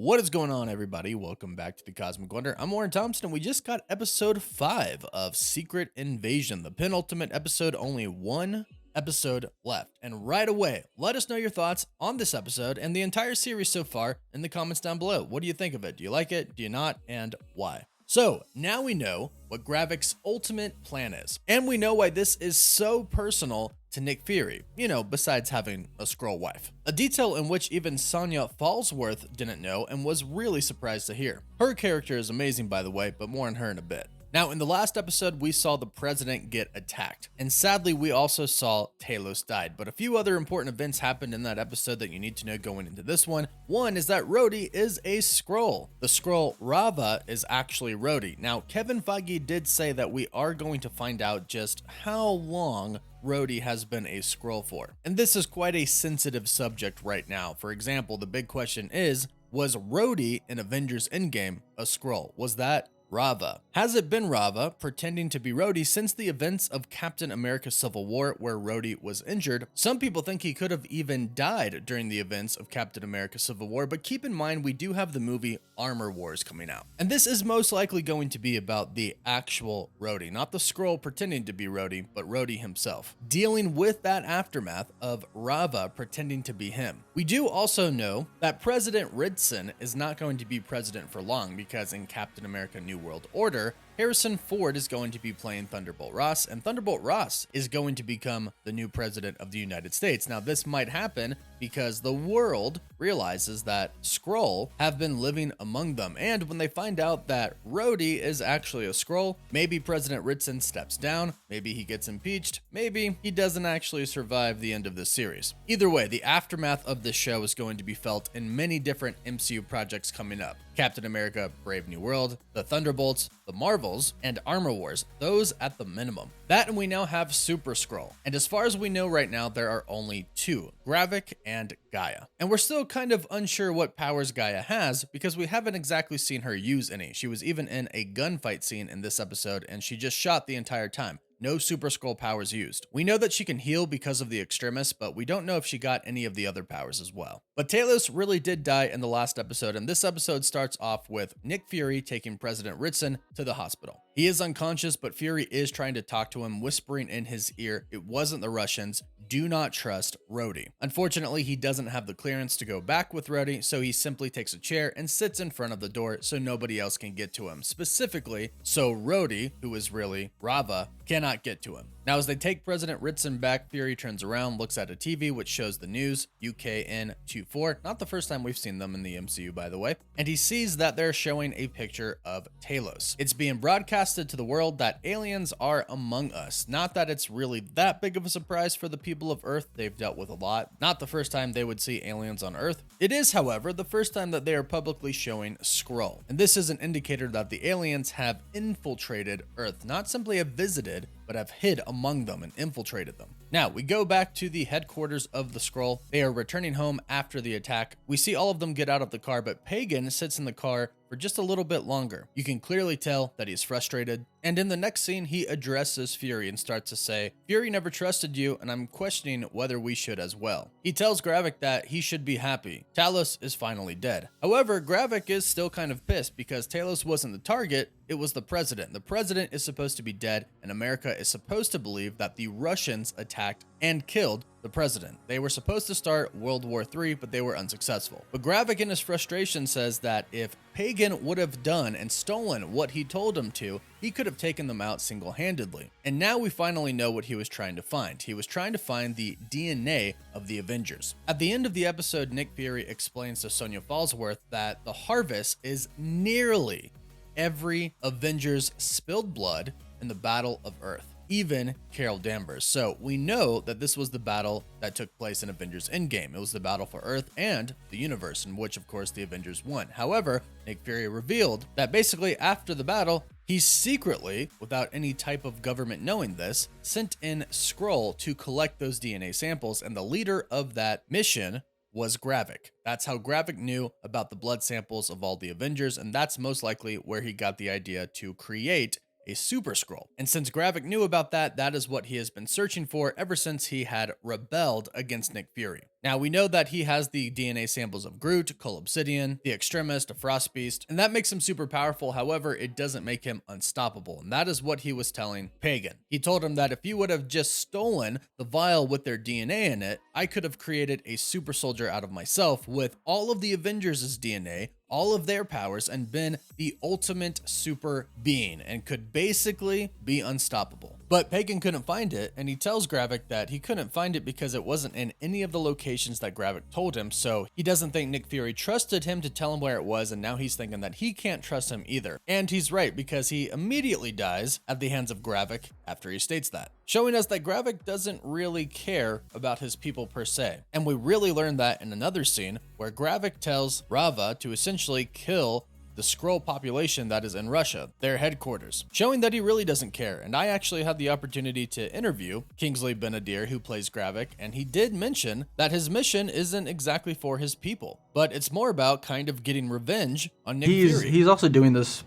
What is going on, everybody? Welcome back to the Cosmic Wonder. I'm Warren Thompson, and we just got episode 5 of Secret Invasion, the penultimate episode, only one episode left. And right away, let us know your thoughts on this episode and the entire series so far in the comments down below. What do you think of it? Do you like it? Do you not? And why? So now we know what Gravik's ultimate plan is, and we know why this is so personal to Nick Fury, besides having a Skrull wife. A detail in which even Sonya Falsworth didn't know and was really surprised to hear. Her character is amazing, by the way, but more on her in a bit. Now, in the last episode, we saw the president get attacked, and sadly, we also saw Talos died, but a few other important events happened in that episode that you need to know going into this one. One is that Rhodey is a Skrull. The Skrull Rava is actually Rhodey. Now, Kevin Feige did say that we are going to find out just how long Rhodey has been a Skrull for. And this is quite a sensitive subject right now. For example, the big question is, was Rhodey in Avengers Endgame a Skrull? Was that Rava? Has it been Rava pretending to be Rhodey since the events of Captain America Civil War where Rhodey was injured? Some people think he could have even died during the events of Captain America Civil War, but keep in mind we do have the movie Armor Wars coming out. And this is most likely going to be about the actual Rhodey, not the Skrull pretending to be Rhodey, but Rhodey himself, dealing with that aftermath of Rava pretending to be him. We do also know that President Ridson is not going to be president for long because in Captain America New World Order, Harrison Ford is going to be playing Thunderbolt Ross, and Thunderbolt Ross is going to become the new president of the United States. Now, this might happen because the world realizes that Skrull have been living among them, and when they find out that Rhodey is actually a Skrull, maybe President Ritson steps down, maybe he gets impeached, maybe he doesn't actually survive the end of this series. Either way, the aftermath of this show is going to be felt in many different MCU projects coming up. Captain America Brave New World, the Thunderbolts, the Marvels, and Armor Wars, those at the minimum. That, and we now have Super Skrull. And as far as we know right now, there are only two, Gravik and Gaia. And we're still kind of unsure what powers Gaia has because we haven't exactly seen her use any. She was even in a gunfight scene in this episode, and she just shot the entire time. No Super Skrull powers used. We know that she can heal because of the Extremis, but we don't know if she got any of the other powers as well. But Talos really did die in the last episode, and this episode starts off with Nick Fury taking President Ritson to the hospital. He is unconscious, but Fury is trying to talk to him, whispering in his ear, it wasn't the Russians, do not trust Rhodey. Unfortunately, he doesn't have the clearance to go back with Rhodey, so he simply takes a chair and sits in front of the door so nobody else can get to him. Specifically, so Rhodey, who is really Rava, cannot get to him. Now, as they take President Ritson back, Fury turns around, looks at a TV which shows the news, UKN24, not the first time we've seen them in the MCU, by the way, and he sees that they're showing a picture of Talos. It's being broadcasted to the world that aliens are among us. Not that it's really that big of a surprise for the people of Earth, they've dealt with a lot. Not the first time they would see aliens on Earth. It is, however, the first time that they are publicly showing Skrull. And this is an indicator that the aliens have infiltrated Earth, not simply have visited, but have hid among them and infiltrated them. Now, we go back to the headquarters of the Skrull. They are returning home after the attack. We see all of them get out of the car, but Pagan sits in the car for just a little bit longer. You can clearly tell that he's frustrated. And in the next scene, he addresses Fury and starts to say, Fury never trusted you, and I'm questioning whether we should as well. He tells Gravik that he should be happy. Talos is finally dead. However, Gravik is still kind of pissed because Talos wasn't the target, it was the president. The president is supposed to be dead, and America is supposed to believe that the Russians attacked and killed the president. They were supposed to start World War III, but they were unsuccessful. But Gravik in his frustration says that if Pagan would have done and stolen what he told him to, he could have taken them out single-handedly. And now we finally know what he was trying to find. He was trying to find the DNA of the Avengers. At the end of the episode, Nick Fury explains to Sonya Falsworth that the harvest is nearly every Avengers spilled blood in the Battle of Earth, even Carol Danvers. So we know that this was the battle that took place in Avengers Endgame. It was the battle for Earth and the universe, in which, of course, the Avengers won. However, Nick Fury revealed that basically after the battle, he secretly, without any type of government knowing this, sent in Skrull to collect those DNA samples, and the leader of that mission was Gravik. That's how Gravik knew about the blood samples of all the Avengers, and that's most likely where he got the idea to create a Super Skrull. And since Gravik knew about that, that is what he has been searching for ever since he had rebelled against Nick Fury. Now, we know that he has the DNA samples of Groot, Cull Obsidian, the Extremist, a Frost Beast, and that makes him super powerful. However, it doesn't make him unstoppable, and that is what he was telling Pagan. He told him that if you would have just stolen the vial with their DNA in it, I could have created a super soldier out of myself with all of the Avengers' DNA, all of their powers, and been the ultimate super being and could basically be unstoppable. But Pagan couldn't find it, and he tells Gravik that he couldn't find it because it wasn't in any of the locations that Gravik told him, so he doesn't think Nick Fury trusted him to tell him where it was, and now he's thinking that he can't trust him either. And he's right, because he immediately dies at the hands of Gravik after he states that, showing us that Gravik doesn't really care about his people per se. And we really learn that in another scene where Gravik tells Rava to essentially kill the Skrull population that is in Russia, their headquarters, showing that he really doesn't care. And I actually had the opportunity to interview Kingsley Ben-Adir, who plays Gravik, and he did mention that his mission isn't exactly for his people, but it's more about kind of getting revenge on Nick Fury. He's also doing this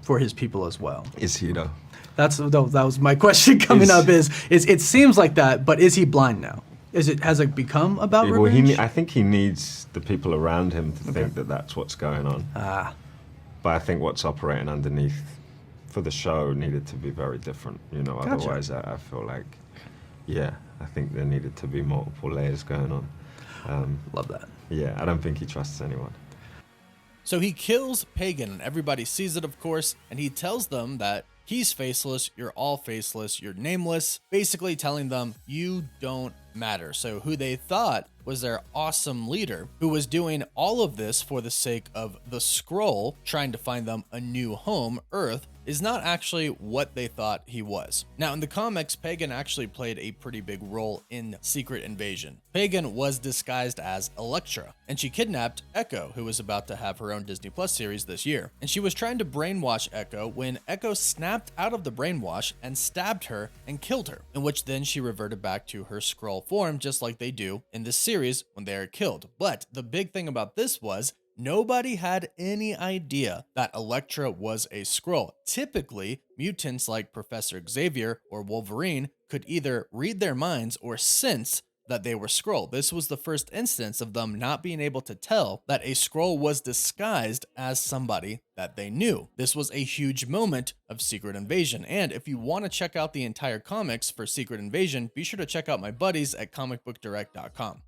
for his people as well. Is he though? That was my question coming up. Is it seems like that, but is he blind now? Has it become about revenge? I think he needs the people around him to think that that's what's going on. But I think what's operating underneath for the show needed to be very different, you know. Gotcha. Otherwise, I feel like, yeah, I think there needed to be multiple layers going on. Love that. Yeah, I don't think he trusts anyone. So he kills Pagan, and everybody sees it, of course, and he tells them that he's faceless, you're all faceless, you're nameless, basically telling them you don't matter. So who they thought was their awesome leader, who was doing all of this for the sake of the Skrull, trying to find them a new home, Earth, is not actually what they thought he was. Now, in the comics, Pagan actually played a pretty big role in Secret Invasion. Pagan was disguised as Elektra, and she kidnapped Echo, who was about to have her own Disney Plus series this year. And she was trying to brainwash Echo when Echo snapped out of the brainwash and stabbed her and killed her, in which then she reverted back to her Skrull form, just like they do in this series when they are killed. But the big thing about this was nobody had any idea that Elektra was a Skrull. Typically, mutants like Professor Xavier or Wolverine could either read their minds or sense that they were Skrull. This was the first instance of them not being able to tell that a Skrull was disguised as somebody that they knew. This was a huge moment of Secret Invasion. And if you want to check out the entire comics for Secret Invasion, be sure to check out my buddies at comicbookdirect.com.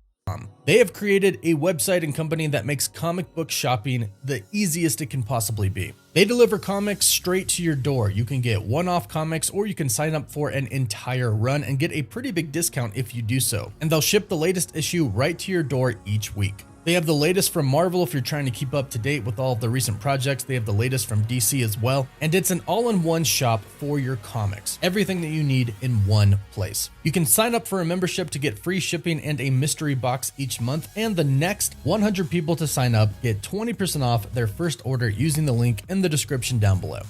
They have created a website and company that makes comic book shopping the easiest it can possibly be. They deliver comics straight to your door. You can get one-off comics, or you can sign up for an entire run and get a pretty big discount if you do so. And they'll ship the latest issue right to your door each week. They have the latest from Marvel if you're trying to keep up to date with all of the recent projects. They have the latest from DC as well. And it's an all-in-one shop for your comics. Everything that you need in one place. You can sign up for a membership to get free shipping and a mystery box each month. And the next 100 people to sign up get 20% off their first order using the link in the description down below.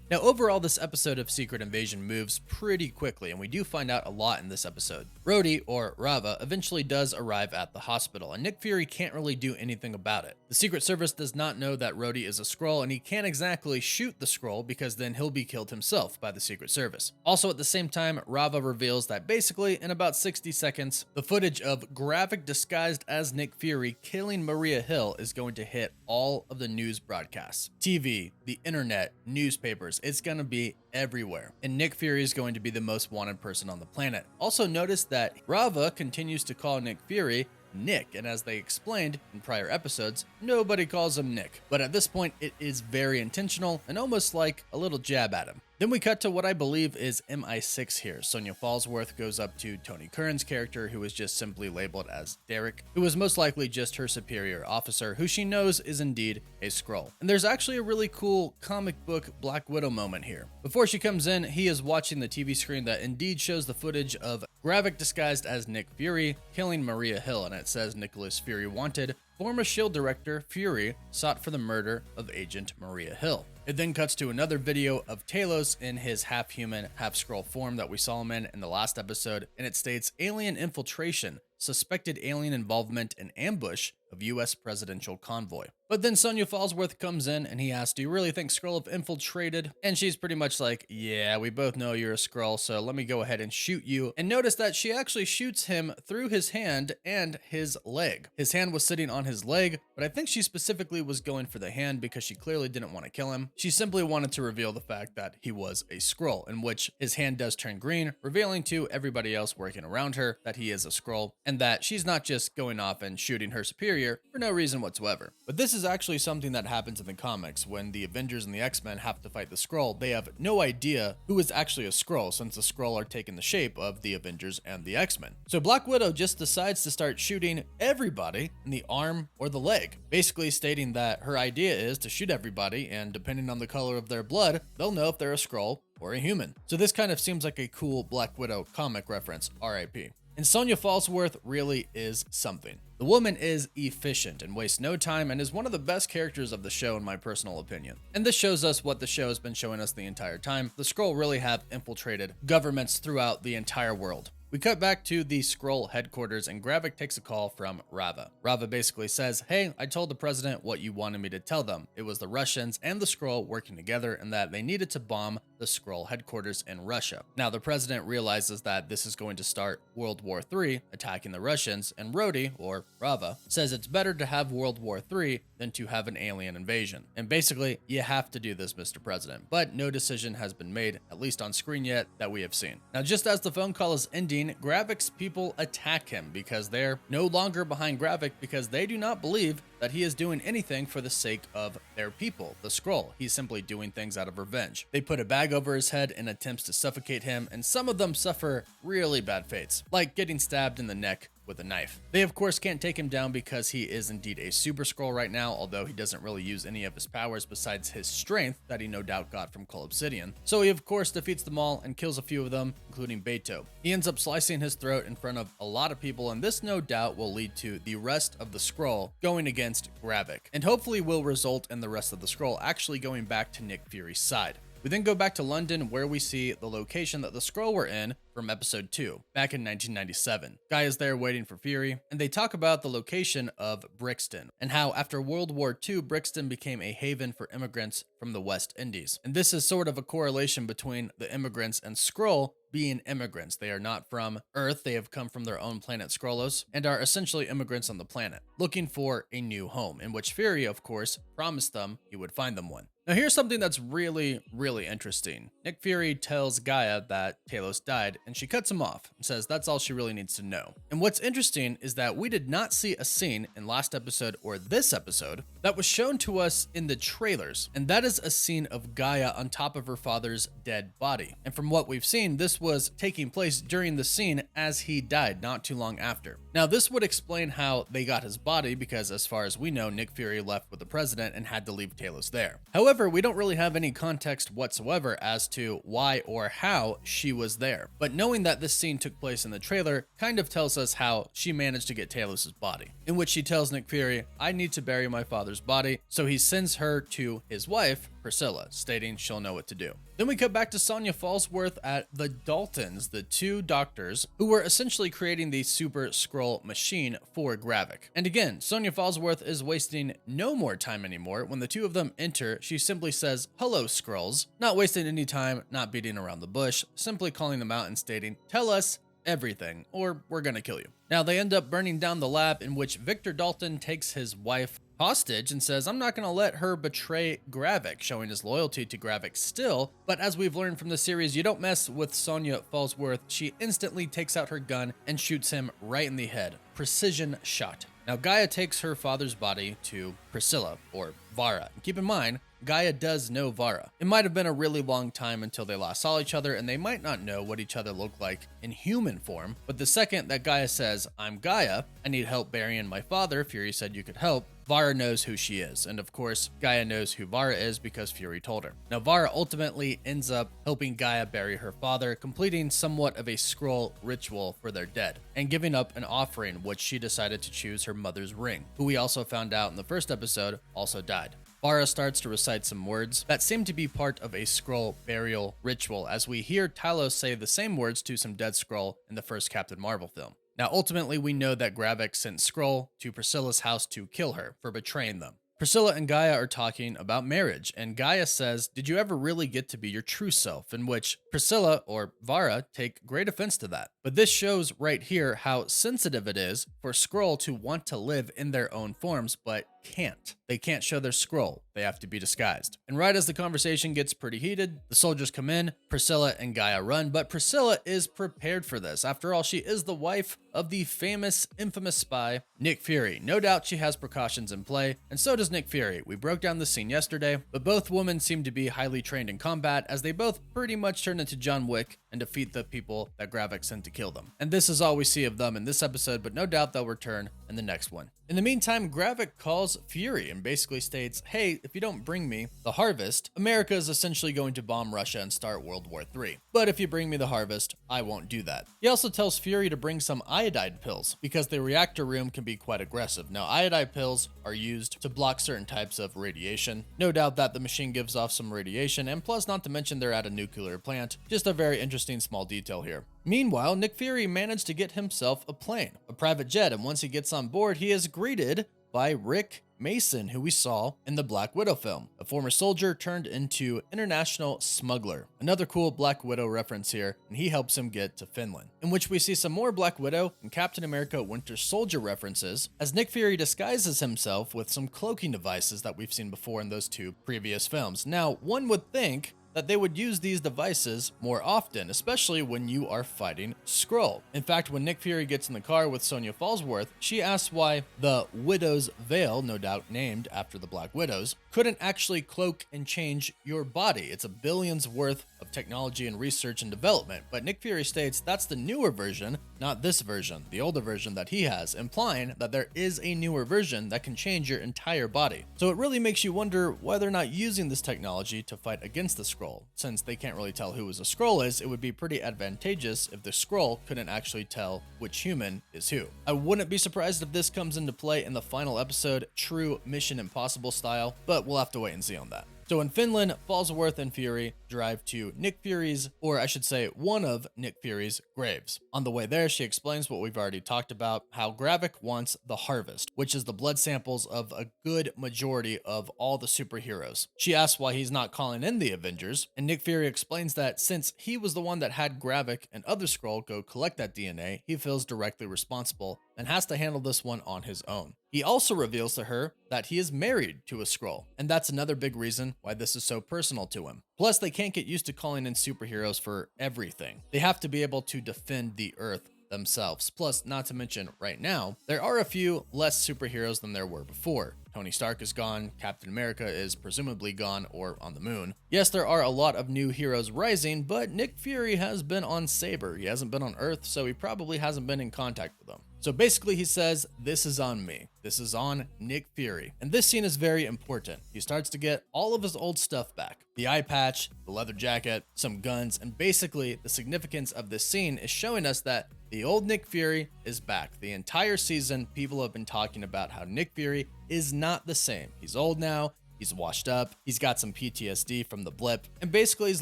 Now, overall, this episode of Secret Invasion moves pretty quickly, and we do find out a lot in this episode. Rhodey, or Rava, eventually does arrive at the hospital, and Nick Fury can't really do anything about it. The Secret Service does not know that Rhodey is a Skrull, and he can't exactly shoot the Skrull because then he'll be killed himself by the Secret Service. Also, at the same time, Rava reveals that basically, in about 60 seconds, the footage of Gravik disguised as Nick Fury killing Maria Hill is going to hit all of the news broadcasts. TV, the internet, newspapers. It's going to be everywhere. And Nick Fury is going to be the most wanted person on the planet. Also notice that Rava continues to call Nick Fury Nick, and as they explained in prior episodes, nobody calls him Nick. But at this point, it is very intentional and almost like a little jab at him. Then we cut to what I believe is MI6 here. Sonya Fallsworth goes up to Tony Curran's character, who is just simply labeled as Derek, who is most likely just her superior officer, who she knows is indeed a Skrull. And there's actually a really cool comic book Black Widow moment here. Before she comes in, he is watching the TV screen that indeed shows the footage of Gravik disguised as Nick Fury killing Maria Hill, and it says Nicholas Fury wanted. Former S.H.I.E.L.D. director Fury sought for the murder of Agent Maria Hill. It then cuts to another video of Talos in his half-human, half-Skrull form that we saw him in the last episode, and it states alien infiltration, suspected alien involvement and ambush, of US presidential convoy. But then Sonya Falsworth comes in and he asks, do you really think Skrull have infiltrated? And she's pretty much like, yeah, we both know you're a Skrull, so let me go ahead and shoot you. And notice that she actually shoots him through his hand and his leg. His hand was sitting on his leg, but I think she specifically was going for the hand because she clearly didn't want to kill him. She simply wanted to reveal the fact that he was a Skrull, in which his hand does turn green, revealing to everybody else working around her that he is a Skrull, and that she's not just going off and shooting her superior for no reason whatsoever. But this is actually something that happens in the comics. When the Avengers and the X-Men have to fight the Skrull, they have no idea who is actually a Skrull, since the Skrull are taking the shape of the Avengers and the X-Men. So Black Widow just decides to start shooting everybody in the arm or the leg, basically stating that her idea is to shoot everybody, and depending on the color of their blood, they'll know if they're a Skrull or a human. So this kind of seems like a cool Black Widow comic reference, RIP. And Sonya Falsworth really is something. The woman is efficient and wastes no time and is one of the best characters of the show in my personal opinion. And this shows us what the show has been showing us the entire time. The Skrull really have infiltrated governments throughout the entire world. We cut back to the Skrull headquarters and Gravik takes a call from Rava. Rava basically says, hey, I told the president what you wanted me to tell them. It was the Russians and the Skrull working together and that they needed to bomb the Skrull headquarters in Russia. Now the president realizes that this is going to start World War III, attacking the Russians, and Rhodey, or Rava, says it's better to have World War III than to have an alien invasion. And basically, you have to do this, Mr. President. But no decision has been made, at least on screen yet, that we have seen. Now just as the phone call is ending, Gravik's people attack him because they're no longer behind Gravik because they do not believe that he is doing anything for the sake of their people, the Skrull. He's simply doing things out of revenge. They put a bag over his head in attempts to suffocate him, and some of them suffer really bad fates, like getting stabbed in the neck with a knife. They of course can't take him down because he is indeed a super Skrull right now, although he doesn't really use any of his powers besides his strength that he no doubt got from Cull Obsidian. So he of course defeats them all and kills a few of them, including Beto. He ends up slicing his throat in front of a lot of people, and this no doubt will lead to the rest of the Skrull going against Gravik, and hopefully will result in the rest of the Skrull actually going back to Nick Fury's side. We then go back to London, where we see the location that the Skrull were in from episode 2, back in 1997. Guy is there waiting for Fury, and they talk about the location of Brixton, and how after World War II, Brixton became a haven for immigrants from the West Indies. And this is sort of a correlation between the immigrants and Skrull being immigrants. They are not from Earth, they have come from their own planet Skrullos, and are essentially immigrants on the planet, looking for a new home, in which Fury, of course, promised them he would find them one. Now here's something that's really interesting. Nick Fury tells Gaia that Talos died, and she cuts him off and says that's all she really needs to know. And what's interesting is that we did not see a scene in last episode or this episode that was shown to us in the trailers, and that is a scene of Gaia on top of her father's dead body. And from what we've seen, this was taking place during the scene as he died not too long after. Now this would explain how they got his body, because as far as we know, Nick Fury left with the president and had to leave Talos there. However, we don't really have any context whatsoever as to why or how she was there. But knowing that this scene took place in the trailer kind of tells us how she managed to get Talos' body, in which she tells Nick Fury, I need to bury my father's body, so he sends her to his wife, Priscilla, stating she'll know what to do. Then we cut back to Sonya Falsworth at the Daltons, the two doctors who were essentially creating the super Skrull machine for Gravik. And again, Sonya Falsworth is wasting no more time anymore. When the two of them enter, she simply says, hello Skrulls, not wasting any time, not beating around the bush, simply calling them out and stating, tell us everything, or we're gonna kill you. Now they end up burning down the lab, in which Victor Dalton takes his wife hostage and says, I'm not going to let her betray Gravik, showing his loyalty to Gravik still. But as we've learned from the series, you don't mess with Sonya Falsworth. She instantly takes out her gun and shoots him right in the head. Precision shot. Now Gaia takes her father's body to Priscilla, or Vara. And keep in mind, Gaia does know Vara. It might have been a really long time until they last saw each other, and they might not know what each other looked like in human form. But the second that Gaia says, I'm Gaia, I need help burying my father, Fury said you could help, Vara knows who she is. And of course, Gaia knows who Vara is because Fury told her. Now Vara ultimately ends up helping Gaia bury her father, completing somewhat of a Skrull ritual for their dead, and giving up an offering, which she decided to choose her mother's ring, who we also found out in the first episode also died. Vara starts to recite some words that seem to be part of a Skrull burial ritual, as we hear Talos say the same words to some dead Skrull in the first Captain Marvel film. Now, ultimately, we know that Gravik sent Skrull to Priscilla's house to kill her for betraying them. Priscilla and Gaia are talking about marriage, and Gaia says, "Did you ever really get to be your true self?" In which Priscilla, or Vara, take great offense to that. But this shows right here how sensitive it is for Skrull to want to live in their own forms, but can't. They can't show their Skrull. They have to be disguised. And right as the conversation gets pretty heated, the soldiers come in, Priscilla and Gaia run, but Priscilla is prepared for this. After all, she is the wife of the famous, infamous spy, Nick Fury. No doubt she has precautions in play, and so does Nick Fury. We broke down the scene yesterday, but both women seem to be highly trained in combat, as they both pretty much turn into John Wick and defeat the people that Gravik sent to kill them. And this is all we see of them in this episode, but no doubt they'll return in the next one. In the meantime, Gravik calls Fury and basically states, "Hey, if you don't bring me the harvest, America is essentially going to bomb Russia and start World War III. But if you bring me the harvest, I won't do that." He also tells Fury to bring some iodide pills because the reactor room can be quite aggressive. Now, iodide pills are used to block certain types of radiation. No doubt that the machine gives off some radiation, and plus, not to mention they're at a nuclear plant. Just a very interesting small detail here. Meanwhile, Nick Fury managed to get himself a plane, a private jet, and once he gets on board, he is greeted by Rick Mason, who we saw in the Black Widow film, a former soldier turned into international smuggler. Another cool Black Widow reference here, and he helps him get to Finland, in which we see some more Black Widow and Captain America Winter Soldier references, as Nick Fury disguises himself with some cloaking devices that we've seen before in those two previous films. Now, one would think that they would use these devices more often, especially when you are fighting Skrull. In fact, when Nick Fury gets in the car with Sonya Falsworth, she asks why the Widow's Veil, no doubt named after the Black Widows, couldn't actually cloak and change your body. It's a billions worth of technology and research and development, but Nick Fury states that's the newer version, not this version, the older version that he has, implying that there is a newer version that can change your entire body. So it really makes you wonder why they're not using this technology to fight against the Skrull. Since they can't really tell who a Skrull is, it would be pretty advantageous if the Skrull couldn't actually tell which human is who. I wouldn't be surprised if this comes into play in the final episode, true Mission Impossible style, but we'll have to wait and see on that. So in Finland, Falsworth and Fury drive to Nick Fury's, or I should say one of Nick Fury's graves. On the way there, she explains what we've already talked about, how Gravik wants the harvest, which is the blood samples of a good majority of all the superheroes. She asks why he's not calling in the Avengers, and Nick Fury explains that since he was the one that had Gravik and other Skrull go collect that DNA, he feels directly responsible and has to handle this one on his own. He also reveals to her that he is married to a Skrull, and that's another big reason why this is so personal to him. Plus, they can't get used to calling in superheroes for everything. They have to be able to defend the Earth themselves. Plus, not to mention, right now, there are a few less superheroes than there were before. Tony Stark is gone, Captain America is presumably gone or on the moon. Yes, there are a lot of new heroes rising, but Nick Fury has been on Saber. He hasn't been on Earth, so he probably hasn't been in contact with them. So basically he says, this is on me. This is on Nick Fury. And this scene is very important. He starts to get all of his old stuff back. The eye patch, the leather jacket, some guns, and basically the significance of this scene is showing us that the old Nick Fury is back. The entire season, people have been talking about how Nick Fury is not the same. He's old now. He's washed up, he's got some PTSD from the blip, and basically he's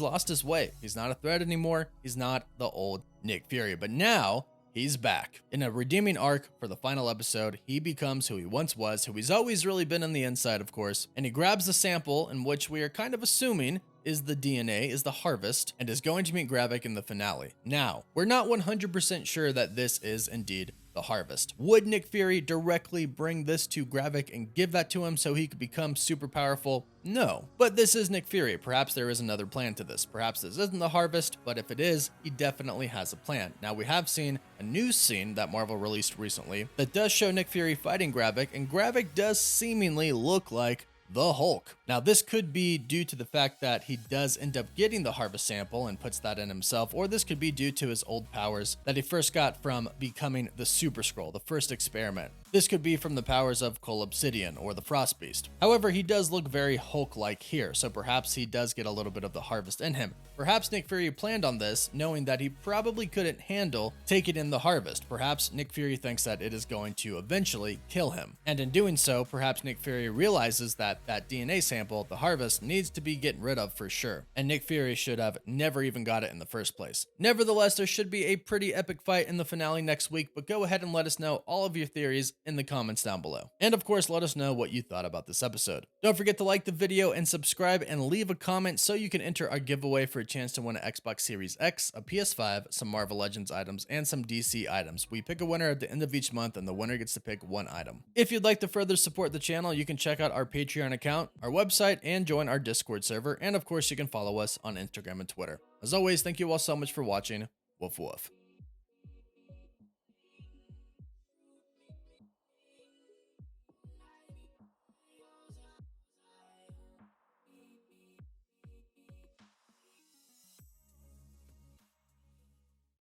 lost his way. He's not a threat anymore. He's not the old Nick Fury. But now, he's back. In a redeeming arc for the final episode, he becomes who he once was, who he's always really been on the inside, of course, and he grabs the sample in which we are kind of assuming is the DNA, is the harvest, and is going to meet Gravik in the finale. Now, we're not 100% sure that this is indeed the harvest. Would Nick Fury directly bring this to Gravik and give that to him so he could become super powerful? No, but this is Nick Fury. Perhaps there is another plan to this. Perhaps this isn't the harvest, but if it is, he definitely has a plan. Now, we have seen a news scene that Marvel released recently that does show Nick Fury fighting Gravik, and Gravik does seemingly look like the Hulk. Now, this could be due to the fact that he does end up getting the harvest sample and puts that in himself, or this could be due to his old powers that he first got from becoming the Super Skrull, the first experiment This could be from the powers of Coal Obsidian or the Frost Beast. However, he does look very Hulk-like here, so perhaps he does get a little bit of the harvest in him. Perhaps Nick Fury planned on this, knowing that he probably couldn't handle taking in the harvest. Perhaps Nick Fury thinks that it is going to eventually kill him. And in doing so, perhaps Nick Fury realizes that that DNA sample, the harvest, needs to be getting rid of for sure. And Nick Fury should have never even got it in the first place. Nevertheless, there should be a pretty epic fight in the finale next week, but go ahead and let us know all of your theories in the comments down below. And of course, let us know what you thought about this episode. Don't forget to like the video and subscribe and leave a comment so you can enter our giveaway for a chance to win an Xbox Series X, a PS5, some Marvel Legends items, and some DC items. We pick a winner at the end of each month, and the winner gets to pick one item. If you'd like to further support the channel, you can check out our Patreon account, our website, and join our Discord server. And of course, you can follow us on Instagram and Twitter. As always, thank you all so much for watching. Woof woof.